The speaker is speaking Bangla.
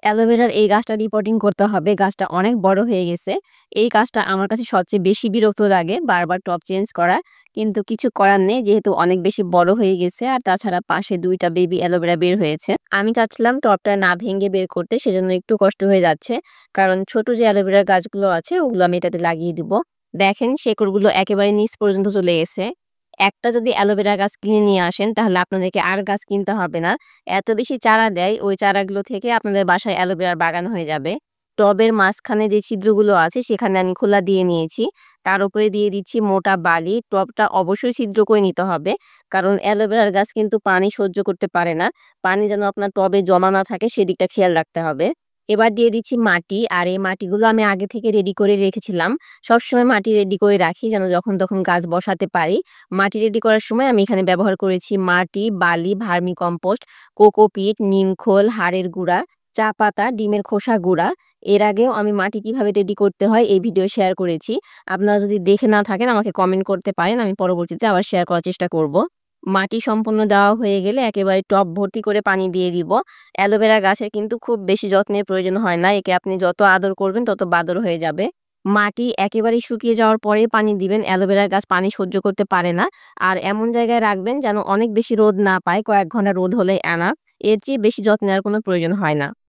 অ্যালোভেরার এই গাছটা রিপোর্টিং করতে হবে। গাছটা অনেক বড় হয়ে গেছে। এই কাজটা আমার কাছে সবচেয়ে বেশি বিরক্ত লাগে, বারবার টব চেঞ্জ করা। কিন্তু কিছু করার নেই, যেহেতু অনেক বেশি বড় হয়ে গেছে আর তাছাড়া পাশে ২ টা বেবি অ্যালোভেরা বের হয়েছে। আমি চাচ্ছিলাম টবটা না ভেঙে বের করতে, সেজন্য একটু কষ্ট হয়ে যাচ্ছে। কারণ ছোট যে অ্যালোভেরার গাছগুলো আছে ওগুলো আমি এটাতে লাগিয়ে দিব। দেখেন শেকড়গুলো একেবারে নিচ পর্যন্ত চলে গেছে। একটা যদি অ্যালোভেরা গাছ কিনে নিয়ে আসেন তাহলে আপনাদেরকে আর গাছ কিনতে হবে না। এত বেশি চারা দেয়, ওই চারাগুলো থেকে আপনাদের বাসায় অ্যালোভেরার বাগান হয়ে যাবে। টবের মাঝখানে যে ছিদ্রগুলো আছে সেখানে আমি খোলা দিয়ে নিয়েছি। তার উপরে দিয়ে দিচ্ছি মোটা বালি। টবটা অবশ্যই ছিদ্র করে নিতে হবে। কারণ অ্যালোভেরার গাছ কিন্তু পানি সহ্য করতে পারে না। পানি যেন আপনার টবে জমা না থাকে সেদিকটা খেয়াল রাখতে হবে। এবার দিয়ে দিচ্ছি মাটি, আর এই মাটিগুলো আমি আগে থেকে রেডি করে রেখেছিলাম। সবসময় মাটি রেডি করে রাখি যেন যখন তখন গাছ বসাতে পারি। মাটি রেডি করার সময় আমি এখানে ব্যবহার করেছি মাটি, বালি, ভার্মি কম্পোস্ট, কোকোপিট, নিমখোল, হাড়ের গুঁড়া, চা পাতা, ডিমের খোসা গুঁড়া। এর আগেও আমি মাটি কিভাবে রেডি করতে হয় এই ভিডিও শেয়ার করেছি। আপনারা যদি দেখে না থাকেন আমাকে কমেন্ট করতে পারেন, আমি পরবর্তীতে আবার শেয়ার করার চেষ্টা করব। মাটি সম্পূর্ণ দেওয়া হয়ে গেলে একেবারে টব ভর্তি করে পানি দিয়ে দিব। অ্যালোভেরা গাছের কিন্তু খুব বেশি যত্নের প্রয়োজন হয় না। একে আপনি যত আদর করবেন তত বাদর হয়ে যাবে। মাটি একেবারেই শুকিয়ে যাওয়ার পরেই পানি দিবেন। অ্যালোভেরা গাছ পানি সহ্য করতে পারে না। আর এমন জায়গায় রাখবেন যেন অনেক বেশি রোদ না পায়, কয়েক ঘন্টা রোদ হলেই এনাফ। এর চেয়ে বেশি যত্নের আর কোনো প্রয়োজন হয় না।